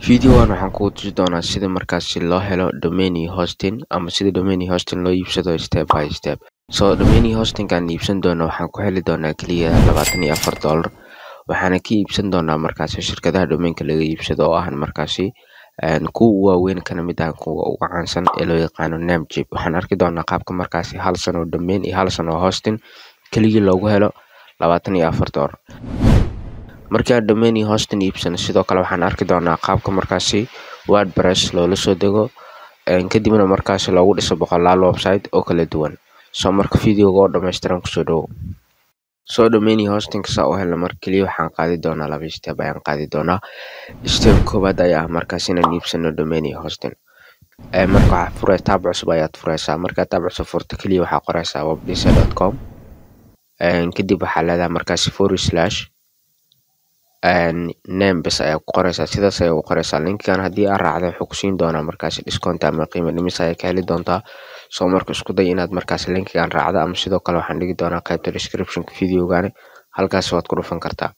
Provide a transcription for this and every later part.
Videogan waxaan kugu tusi doonaa sida markaasi loo helo domain iyo hosting ama sida domain iyo hosting loo iibsado step by step. Domain iyo hosting aan iibsan doono waxaan ku heli doonaa kaliya $24. Waxaana ka iibsan doonaa markaasi shirkadaha domainka laga iibsado oo ah markaasi kuwa waaweyn kana mid ah kuwa ugu caansan ee loo yaqaano Namecheap. Waxaan arki doonaa qaabka markaasi hal sano domain iyo hal sano hosting kaliya loogu helo $24. Markii aan domain iyo hosting iibsano sidoo kale waxaan arki doonaa qaabka markaasi WordPress loola soo dego kadibna markaasi loogu dhiso boqolaal website oo kala duwan. Marka videoga oo dhameystiran kusoo dhawow. Domain iyo hosting saa u helno marka kaliya waxaan qaadi doonaa laba step ayaan qaadi doonaa. Step koowaad ayaa markaasi inaan iibsano domain iyo hosting. Marka waxaad furaysaa tab cusub ayaad furaysaa. Marka tab cusub furto kaliya waxaad qoraysaa webdisa.com. kadib waxaa leedahay markaasi /name bas ayaa ku qoraysaa sidaas ayaa u qoraysaa. Linkigan haddii aad raacdo wuxuu ku siin doonaa markaasi discount ama qiimo dhimis ayaa ka heli doontaa. Marka isku day inaad markaasi linkigan raacdo ama sidoo kale waxaan dhigi doonaa qaybta description-ka videogan halkaas waad ku dhufan kartaa.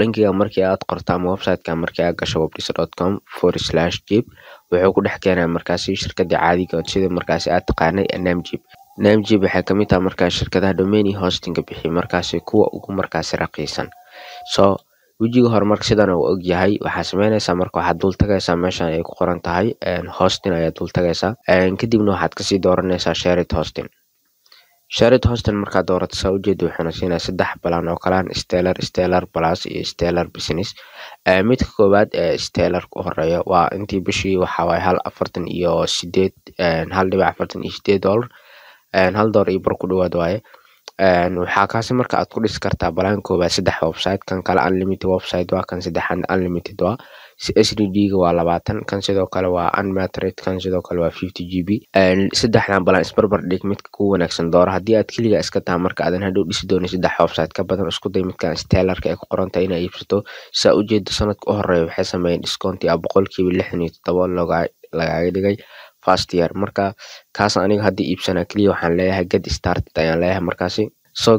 Linkigan markii aad qorto ama website-ka markii aad gasho webdisa.com/jeep wuxuu ku dhex keenaa markaasi shirkadda caadiga sida markaasi aad taqaanay Namecheap. Namecheap waxay ka mid tahay markaasi shirkadaha domain iyo hosting bixiya markaasi kuwa ugu markaasi raqiisan. Wejiga hore marka sidan uu og yahay waxaa sameynaysaa marka waxaad dul tagaysaa meeshan ay ku qoran tahay hosting ayaad dul tagaysaa. kadibna waxaad kasii dooranaysaa shared hosting. Shared hosting markaad doorato saa ujeedo wuxuuna siinaa 3 balan oo kala Stellar Plus iyo Stellar Business. midka koowaad Stellar ku horeeyo waa intii bishii waxa waay $1.48 $1 iyo bar ku dhawaad waaye. waxaa kaasi marka aad ku dhisi kartaa balan koowaad 3 website kan kale unlimited website waa kan saddexan unlimited waa SSD ga waa 20 kan sidoo kale waa unmetered kan sidoo kale waa 50GB. saddexdan balan isbarbar dhig midka ku wanaagsan dooro haddii aad kaliya iska tahay marka aadan hadhow dhisi doonin 3 website ka badan isku day midkan Stellar-ka ay ku qoran tahay inaad iibsato. saa ujeedo sanadka u horeeya waxay sameeyeen discount ah 67% lagaaga dhigay first year. marka kaas aniga hadda iibsana kaliya waxaan leeyahay get started ayaan leeyahay markaasi.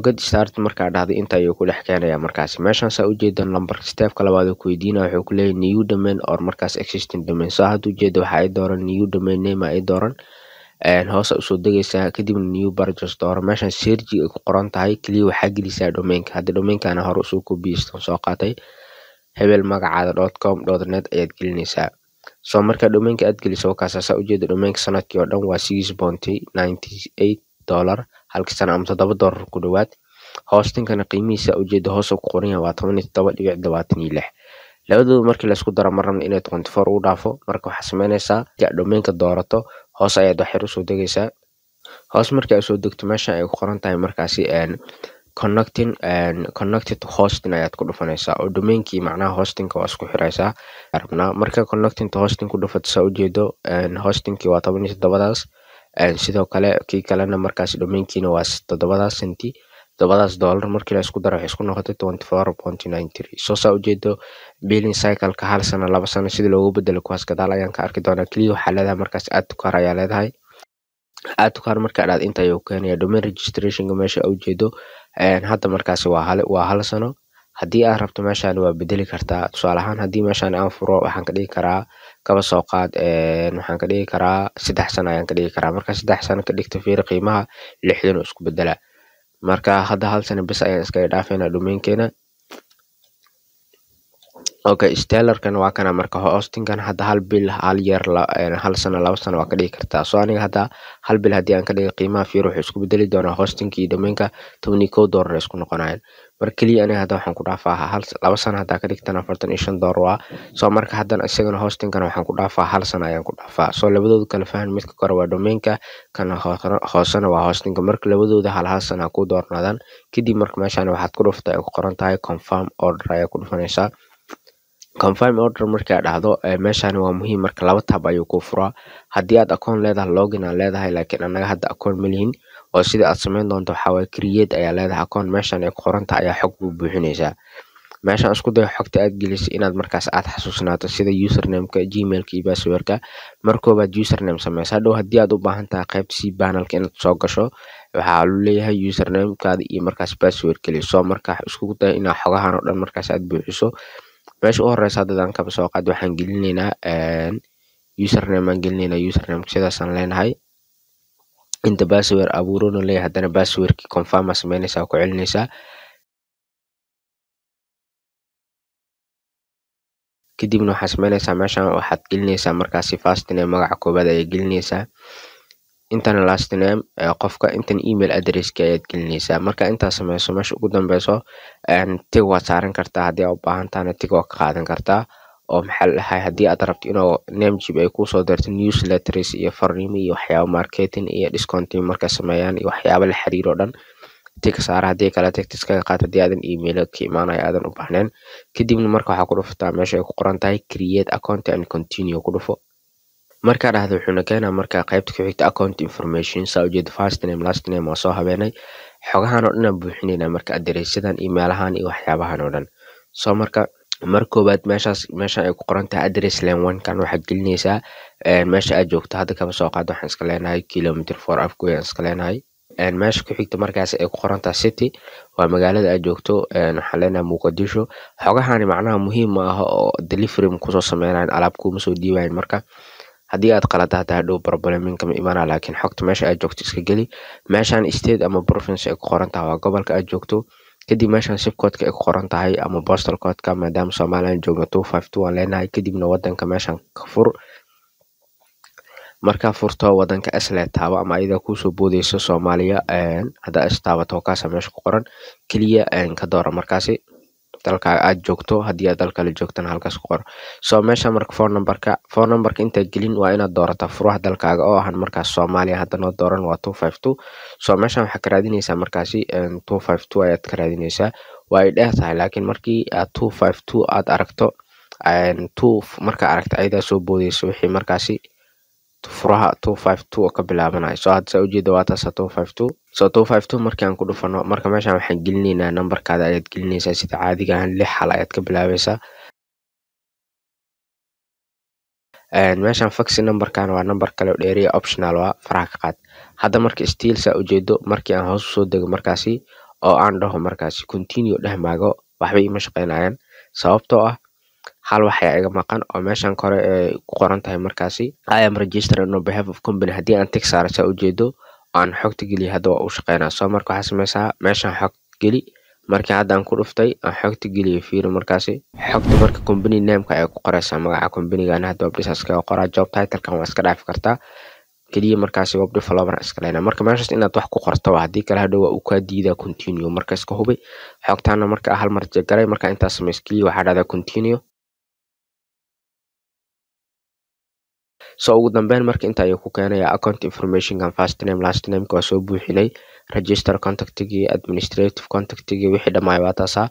get started markaa dhahday inta ayuu ku dhex keenayaa markaasi. meeshan saa ujeedo number step-ka labaad uu ku weydiinaya wuxuu ku leeyahay new domain or markaas existing domain. hadda ujeedo waxa ay dooran new domain name ay dooran hoos usoo degaysaa kadibna new purchase dooro. meeshan search ay ku qoran tahay kaliya waxaa gelisaa domainka. hadda domainkana hore usoo kobiyeysto soo qaatay hebel magacaada.com.net ayaad gelinaysaa. marka domainka aad geliso kaas saa ujeedo domainka sanadkii oo dhan waa $6.98 halkii sano ama $7 ku dhawaad. hostingkana qiimihiisa ujeedo hoos ku qoran yahay waa $17.26. labadooda markii la isku daro marna inay 24 u dhaafo. marka waxaa sameynaysaa domainka doorato hoos ayaad wax yar usoo degaysaa. hoos markii aad soo degto meeshan ay ku qoran tahay markaasi connected to hosting ayaad ku dhufanaysaa oo domainkii macnaha hostingka waa isku xiraysaa. marka connecting to hosting ku dhufato saa ujeedo hostingkii waa 17daas. sidoo kale kii kalena markaasi domainkiina waa $7 markii la isku daro waxay isku noqotay $24.93. saa ujeedo billing cycle-ka hal sano 2 sano sida loogu bedelo kuwaas gadaal ayaan ka arki doonaa. kaliya waxaa leedahay markaas add to cart ayaa leedahay. add to cart marka aad inta ayuu keenayaa domain registration-ka meesha ujeedo hadda markaasi waa hal sano. haddii aad rabto meeshaan waa bedeli kartaa. tusaale ahaan haddii meeshaan aan furo waxaan ka dhigi karaa kaba soo qaad waxaan ka dhigi karaa 3 sano ayaan ka dhigi karaa. marka 3 sano ka dhigto fiir qiimaha 60 oo isku bedela. marka hadda hal sano bas ayaan iskaga dhaafaynaa domainkeena. Stellar-kan waa kana marka hosting-kan hadda hal bil hal year hal sano 2 sano waa ka dhigi kartaa. aniga hadda hal bil haddii aan ka dhigo qiimaha fiir wuxuu isku bedeli doonaa hosting iyo domainka $21 isku noqonayaan. marka kaliya aniga hadda waxaan ku dhaafaa 2 sano haddaa ka dhigtana $45 waa. marka haddana isagana hosting-kan waxaan ku dhaafaa 1 sano ayaan ku dhaafaa. labadooda kala fahan midka kore waa domainka kana hoosana waa hosting-ka. marka labadooda hal sano ku doornaadaan kadib marka meeshaan waxaad ku dhuftay ay ku qoran tahay confirm order ayaa ku dhufanaysaa. confirm order markii aad dhahdo meeshaan waa muhiim marka 2 tab ayuu ku furaa. haddii aad account leedahay login aad leedahay laakiin anaga hadda account ma lihin oo sida aad sameyn doonto waxa waay create ayaa leedahay account meeshaan ay ku qoran tahay ayaa xog buuxinaysaa. meeshaan isku day xogta aad gelisay inaad markaas aad xasuusnaato sida username-ka gmail-ka iyo password-ka. markoobaad username sameysa hadhow haddii aad u baahan tahay qaybta cPanel-ka inaad soo gasho waxaa lu leeyahay username-kaada iyo markaas password geliso. marka isku day inaad xogahan oo dhan markaas aad buuxiso meesha u horeysa haddaan kaba soo qaad waxaan gelinaynaa username aan gelinaynaa username sidaasaan leenahay inta password abuurona leeyahay haddana passwordkii confirm aa sameynaysaa ku celinaysaa kadibna waxaad sameynaysaa meeshan waxaad gelinaysaa markaasi first name magaca koobaad ayaad gelinaysaa intana last name qofka intan email addresski ayaad gelinaysaa marka intaas sameyso meesha ugu dambeyso tig waad saaran kartaa haddii aad u baahan tahana tig waa ka qaadan kartaa oo maxaa la dhahay haddii aad rabto inuu namejib ay kusoo darto newsletters iyo fariimo iyo waxyaabo marketing iyo discount marka sameeyaan iyo waxyaabo la xiriiro dhan tig saara haddii kale tigta iskaga qaad haddii aadan email ka imaanayo aadan u baahnayn kadibna marka waxaa ku dhufataa meesha ay ku qoran tahay create account and continue ku dhufo markaa dhahdo wuxuuna keenaa markaa qaybta ku xigta account information saa ujeeda first name last name waa soo habeenay xogahan oo dhan aan buuxinaynaa marka adereysyadan email-ahaan iyo waxyaabahan oo dhan soo marka koobaad meeshan ay ku qoran tahay address line 1 kan waxaad gelinaysaa meesha aad joogto hadda kaba soo qaad waxaan iska leenahay kilometer 4 afgoy aan iska leenahay meesha ku xigta markaas ay ku qoran tahay city waa magaalada aad joogto waxaan leenahay Muqdisho xogahani macnaha muhiim ma aha oo delivery kusoo sameynayaan alaab kuma soo dhiibayn marka haddii aad qalad hadhow problemin kama imaanaa laakiin xogta meesha aad joogto iska geli meeshan state ama province ay ku qoran tahay waa gobolka aad joogto kadib meeshan zip code-ka ay ku qoran tahay ama postal code-ka maadaama Soomaaliland joogno 252 aan leenahay kadibna wadanka meeshan ka fur marka furto wadanka asle taabo ama ayada kusoo boodeyso Soomaaliya hadda istaabato kaasa meesha ku qoran kaliya ka doora markaasi dalka aad joogto haddii aad dalka la joogtana halkaas ku qor soo meesha marka phone numberka inta gelin waa inaad doorataa furaha dalkaaga oo ahan markaas Soomaaliya hadda noo dooran waa 252 soo meeshan waxaad ka raadinaysaa markaasi 252 ayaad ka raadinaysaa waa ay dheer tahay laakiin markii aad 252 aad aragto 2 marka aragto ayada soo boodeyso wixii markaasi furaha 252 oo ka bilaabanayo soo hadda ujeeda waa taas 252 soo 252 markii aan ku dhufano marka meeshan waxaan gelinaynaa numberkaada ayaad gelinaysaa sida caadiga ah 6 xal ayaad ka bilaabaysaa meeshan fax numberkan waa number kale oo dheeriya optional waa faraha ka qaad hadda marka still saa ujeedo markii aan hoos soo dego markaasi oo aan dhaho markaasi continue dhahmaago waxba ima shaqeynayaan sababtoo ah hal waxay iga maqan oo meeshan kore ku qoran tahay markaasi I am registered on behalf of company haddii aan tig saaro saa ujeedo aan xogta geliyo hadda waa u shaqeynaa soo marka waxaa sameysaa meeshan xog geli markii hadda aan ku dhuftay aan xogta geliyo fiiro markaasi xogta marka company name-ka ay ku qoraysaa magaca company-gaana hadda website ka qoraa job title-kan waa iska dhaafi kartaa kaliya markaasi web developer iska leenahay marka meeshaas inaad wax ku qorto haddii kale hadhow waa uu ka diidaa continue marka iska hubi xogtaana marka hal mar garay marka intaas sameeyay waxaa dhahdaa continue soo ugu dambeyn marka inta ay ku keenaya account information kan first name last name ka soo buuxinay register contact-gii administrative contact-gii wixii dhammaay waa taasa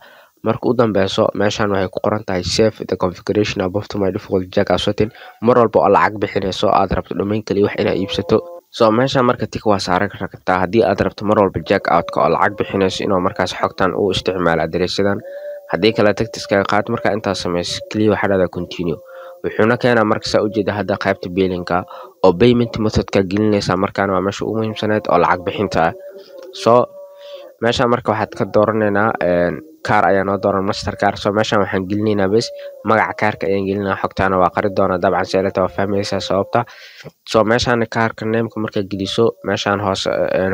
marka u dambeyso meeshan waxay ku qoran tahay save the configuration above to my default jack setting mar walba oo lacag bixinayso aad rabto domain kaliya wax inaad iibsato soo meeshan marka tig waa saaran kartaa haddii aad rabto mar walba jack out-ka oo lacag bixinayso inuu markaas xogtan uu isticmaalo address-yadan haddii kale tagta iskaga qaad marka intaas sameys kaliya waxaa dhahdaa continue wuxuuna keenaa marka saa ujeeda hadda qaybta billing-ka oo payment method-ka gelinaysaa markaana waa meesha ugu muhiimsaneed oo lacag bixinta ah soo meeshan marka waxaad ka dooranaynaa kaar ayaa noo dooran mastercard soo meeshan waxaan gelinaynaa bes magaca kaarka ayaan gelinaa xogtaana waa qari doonaa dabcan seelata waa fahmaysaa sababta soo meeshan kaarka name-ka marka geliso meeshan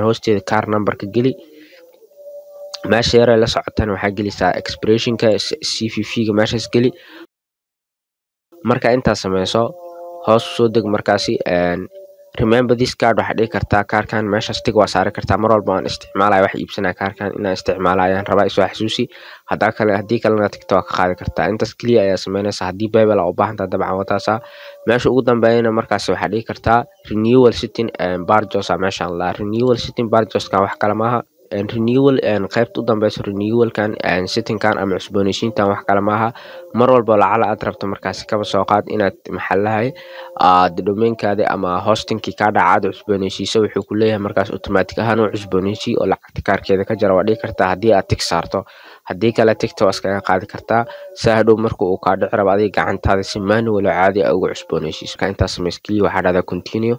hoosteeda kaar number-ka geli meesha yar la socotaan waxaa gelisaa expiration-ka CVV-ga meeshaas geli marka intaas sameyso hoos soo deg markaasi remember this card waxaad dhigi kartaa kaarkan meeshaas tig waa saari kartaa mar walba aan isticmaalayo wax iibsanaa kaarkan inaan isticmaalayo ayaan rabaa isoo xasuusi haddii kalena tigta waa ka qaadi kartaa intaas keliya ayaa sameynaysaa haddii bible aa u baahantaa dabcan wataasa meesha ugu dambeeyana markaasi waxaad dhigi kartaa renewal setting barjos meeshaan la renewal setting barjoskan wax kale maaha renewal qaybta u dambeyso renewalkan settingkan ama cusboonaysiintan wax kale maaha mar walba lacala aad rabto markaasi kaba soo qaad inaad maxallahay aad domainkaada ama hostingkii ka dhaca aad cusboonaysiiso wuxuu ku leeyahay markaas automatic ahaan uu cusboonaysi oo lacagta kaarkeeda ka jara waa dhigi kartaa haddii aad tig saarto haddii kale tigta waa iskaga qaadi kartaa saa hadhow marka uu kaa dhici rabo adiga gacantaada si manual oo caadi ah uga cusboonaysiiso ka intaas sameys kaliya waxaa dhahdaa continue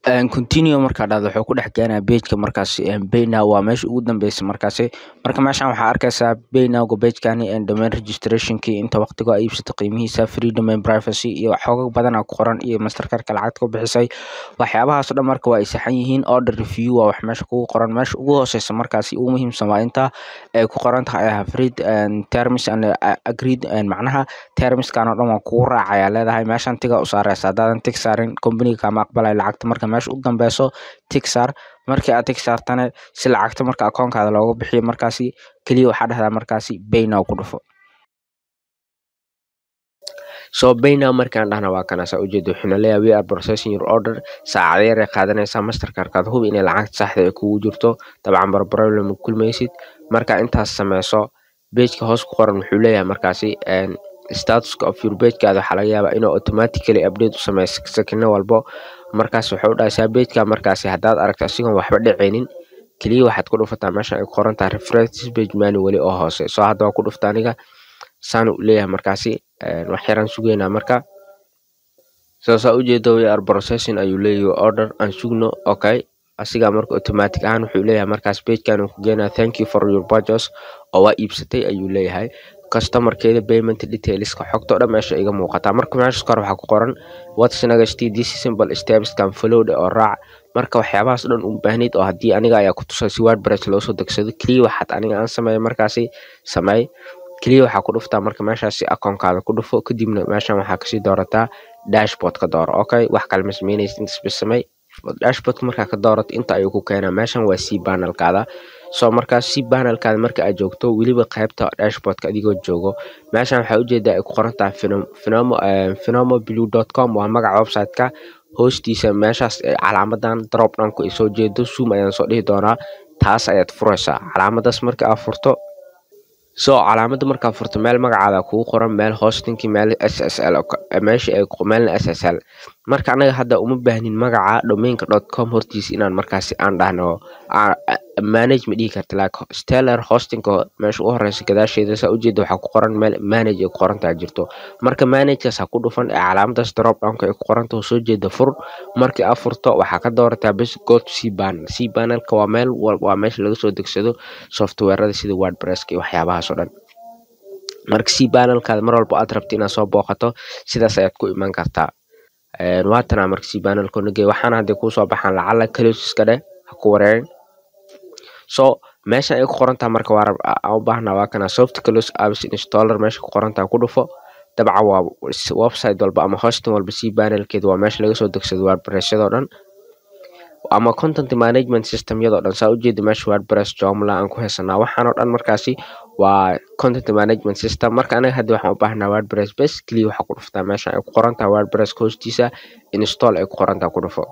continue marka dhado wuxuu ku dhex keenaa page-ka markaas pay now waa meesha ugu dambeysay markaas marka meeshan waxaa arkaysaa pay now go page-kani domain registration-kii inta waqtiga ay iibsatay qiimihiisa free domain privacy iyo xoogag badan ku qoran iyo mastercard-ka lacagta ku bixisay waxyaabahaas oo dhan marka waa ay saxan yihiin order review waa wax meesha kugu qoran meesha ugu hooseysa markaas ugu muhiimsan waa inta ay ku qoran tahay read terms and agreed macnaha terms-kan oo dhan waa kugu raacaya leedahay meeshan tiga u saaraysa hadaadan tig saarin company-ga ma aqbalay lacagta marka meesha ugu dambeyso tig saar markii aad tig saartana si lacagta marka akoonkaada looga bixiyo markaasi kaliya waxaa dhahdaa markaasi pay now ku dhufo so pay now markaan dhahna waa kana saa ujeedo wuxuuna leeyahay we are processing your order saacado yar ay qaadanaysaa mastercard-kaad hubi inay lacagta saxda ay kugu jirto dabcan problem kulmaysid marka intaas sameyso page-ka hoos ku qoran wuxuu leeyahay markaasi statuska of your page-kaada waxaa laga yaabaa inuu automatically update u sameeyo sakino walbo markaas wuxuu dhahaysaa page-ka markaasi haddaad aragto asigoon waxba dhicaynin kaliya waxaad ku dhufataa meesha ay ku qoran tahay refresh this page manually oo hoose soo hadda waa ku dhufta aniga saan u leeyahay markaasi wax yaraan sugeynaa marka saa ujeedo we are processing ayuu leeyahay order aan sugno okay asiga marka automatic ahaan wuxuu leeyahay markaas page-kan uu ku geenaa thank you for your purchase oo waa iibsatay ayuu leeyahay customer-keeda payment details-ka xogta oo dhan meesha iga muuqataa marka meesha kor waxaa ku qoran what's next this simple steps can follow oo raac marka waxyaabahaas dhan u baahneyd oo haddii aniga ayaa ku tusay si WordPress loo soo degsado kaliya waxaad aniga aan sameeyo markaasi sameey kaliya waxaa ku dhuftaa marka meeshaasi akoonkaada ku dhufo kadibna meeshan waxaa kasii doorataa dashboard ka dooro okay wax kale ma sameynaysid intaas bis sameey dashboard markaa ka doorato inta ayuu ku keenaa meeshan waa cpanel-kaada soo markaas cpanel-kaada marka aad joogto weliba qaybta dashboard-ka adigoo joogo meeshan waxaa ujeedaa ay ku qoran tahay phenomoblue.com waa magaca website-ka hoostiisa meeshaas calaamadan drop down-ku ay soo jeedo zoom ayaan soo dhihi doonaa taas ayaad furaysaa calaamadaas marka aad furto soo calaamada markaa furto meel magacaada kugu qoran meel hostingki meel SSL meesha ay meelna SSL marka anaga hadda uma baahnin magaca domainka.com hortiisa inaan markaasi aan dhahno manage ma dhihi karta like stellar hostingka meesha u horeysa gadaasheeda saa ujeeda waxaa ku qoran meel manage ay ku qorantaa jirto marka managekaas ha ku dhufan calaamadaas drop downka ay ku qorantaho soo jeeda fur markii aad furto waxaa ka doorataa bes go to cpanel-ka waa meesha laga soo degsado software-ada sida WordPress-ka iyo waxyaabahaas oo dhan marka cpanel-kaada mar walba aad rabto inaad soo booqato sidaas ayaad ku iman kartaa waatana marka cpanel-ka nagey waxaana hadday kusoo baxaan lacala close-iska dheh ha ku wareerin so meeshan ay ku qorantaha marka waa u baahnaa waa kana soft close apps installer meesha ku qorantaha ku dhufo dabcan waa website walba ama hosting walba cpanel-keeda waa meesha laga soo degsado WordPress-yadoo dhan ama content management system-yadoo dhan saa ujeeda meesha WordPress Joomla aan ku haysanaa waxaan oo dhan markaasi waa content management system marka anaga hadda waxaan u baahnaa WordPress bes kaliya waxaa ku dhuftaa meesha ay ku qoran tahay WordPress hoostiisa install ay ku qoran tahay ku dhufo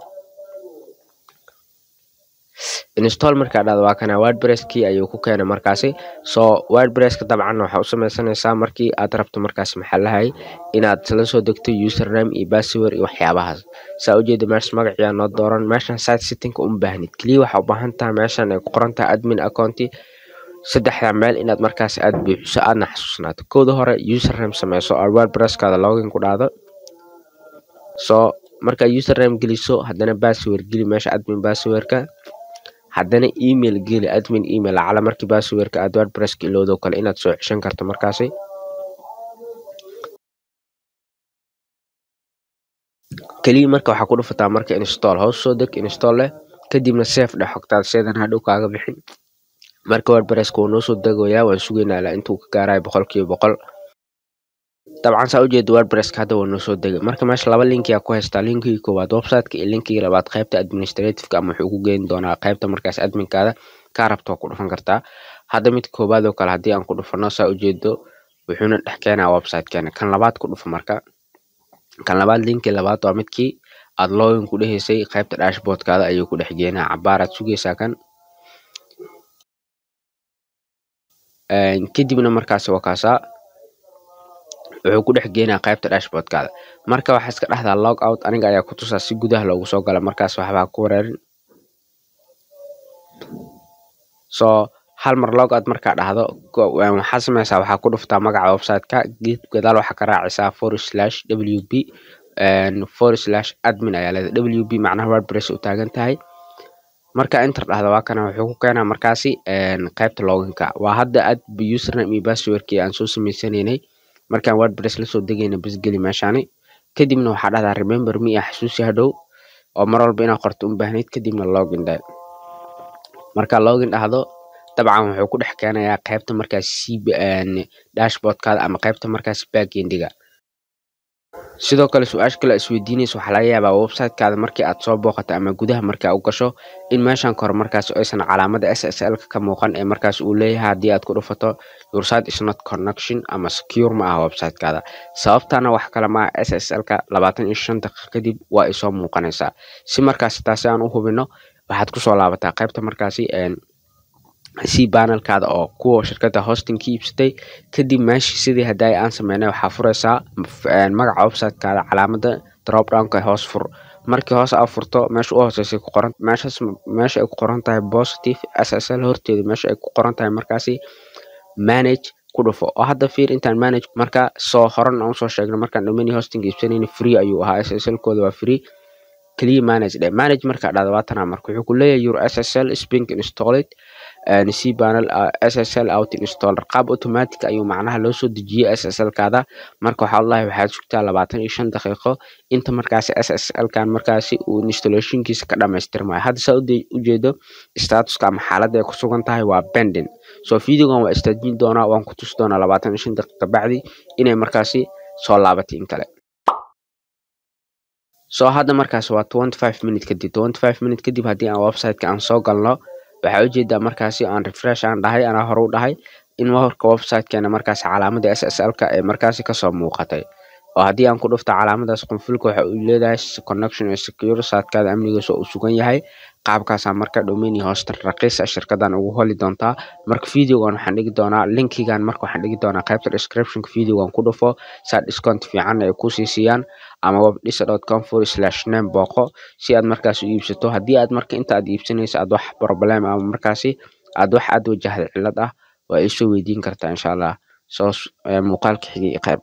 install markaa dhahdo waa kana WordPress-kii ayuu ku keenay markaasi soo WordPress-ka dabcan waxaa u sameysanaysaa markii aad rabto markaasi maxaa lahay inaad la soo degto username iyo password iyo waxyaabahaas saa ujeeda meesha magaciyaa noo dooran meeshan site setting-ka uma baahnid kaliya waxaa u baahan tahay meeshan ay ku qoran tahay admin account saddexda meel inaad markaasi aad buuxiso aadna xasuusnaato kooda hore username sameyso oo WordPress-kaada login ku dhahdo soo marka username geliso haddana password geli meesha admin password-ka haddana email geli admin email lacala markii password-ka aad WordPress-ka ilowdo kale inaad soo ceshan karto markaasi kaliya marka waxaa ku dhufataa marka install hoos soo deg install leh kadibna save dheh xogtaada seedan hadhow kaaga bixin marka WordPress-ka wuu noo soo degayaa waan sugaynaa ilaa intuu ka gaarayo 100% dabcan saa ujeeda WordPress-ka hadda waa noo soo degay marka meesha laba link ayaa ku haystaa linkii koowaad website-ka iyo linkii labaad qaybta administrative-ka ama wuxuu ku geyn doonaa qaybta markaas admin-kaada kaa rabto waa ku dhufan kartaa hadda mid koowaad oo kale haddii aan ku dhufano saa ujeedo wuxuuna dhex keenaa website-keena kan labaad ku dhufo marka kan labaad linkii labaad waa midkii aad login ku dhahaysay qaybta dashboard-kaada ayuu ku dhex geenaa cabaaraad sugaysaa kan kadibna markaasi waa kaasaa wuxuu ku dhex geenaa qaybta dashboard-kaada marka waxaa iska dhahdaa log out aniga ayaa ku tusaa si gudaha loogu soo gala markaas waxbaa ku wareerin soo hal mar log out markaa dhahdo waxaa sameysaa waxaa ku dhuftaa magaca website-ka gadaal waxaa ka raacisaa /wp /admin ayaa leedahay wp macnaha wordpress u taagan tahay marka enter dhahdo waa kana wuxuu ku keenaa markaasi qaybta loginka waa hadda aad username iyo passwordkii aan soo sameysanaynay markaan wordpress la soo degayna bas geli meeshaani kadibna waxaa dhahdaa remember me xasuusi hadhow oo mar walba inaad qorto u baahnayd kadibna login dhah marka login dhahdo dabcan wuxuu ku dhex keenayaa qaybta markaasi dashboardkaada ama qaybta markaasi backendiga sidoo kale su'aasha kale isweydiinaysa waxaa laga yaabaa website-kaada markii aad soo booqato ama gudaha markaa u gasho in meeshan kor markaas aysan calaamada SSL ka muuqan ee markaas uu leeyahay haddii aad ku dhufato your site is not connection ama secure ma aha website-kaada sababtana wax kale ma aha SSL-ka 25 daqiiqo kadib waa ay soo muuqanaysaa si markaas taasi aan u hubino waxaad ku soo laabataa qaybta markaasi cPanel-kaada oo kuwa shirkadda hosting ka iibsatay kadib meesha sidii haday aan sameynay waxaa furaysaa magaca website-kaada calaamada drop down-ka hoos fur markii hoos aad furto meesha u hooseysay ku qoran meesha ay ku qoran tahay positive SSL horteeda meesha ay ku qoran tahay markaasi manage ku dhufo oo hadda fiir intaan manage marka soo horan aan soo sheegno markaan domain hosting iibsanayna free ayuu ahaa SSL-kooda waa free kaliya manage marka dhahdo waatana marka wuxuu ku leeyahay your SSL is being installed cPanel SSL out installer qaab automatic ayuu macnaha loo soo dejiyay SSL-kaada marka waxaad sugtaa 25 daqiiqo inta markaasi SSL-kan markaasi uu installation-kiisa ka dhamaystirmayo hadda saa u jeedo status-ka ama xaaladda ay ku sugan tahay waa pending soo videogan waa istaajin doonaa waan ku tusi doonaa 25 daqiiqo bacdi inay markaasi soo laabatay in kale soo hadda markaas waa 25 minute kadib haddii aan website-ka aan soo galno waxaa ujeedaa markaasi aan refresh aan dhahay anaa hore u dhahay in marka website-keena markaasi calaamada SSL-ka ee markaasi kasoo muuqatay oo haddii aan ku dhufto calaamadaas qunfulka waxa uu leedahay connection iyo secure site-kaada amnigiisa uu sugan yahay qaabkaasa marka domain hoster raqiis shirkadan ugu holi doontaa marka videogan waxaan dhigi doonaa linkigan marka waxaan dhigi doonaa qaybta description-ka videogan ku dhufo saa discount fiican ay ku siiyaan ama webdisa.com/name booqo si aad markaas u iibsato haddii aad marka inta aad iibsanayso aad wax problem ama markaasi aad wax aad wajahday cilad ah waa isoo weydiin kartaa insha Allah soo muuqaalka xigay qayb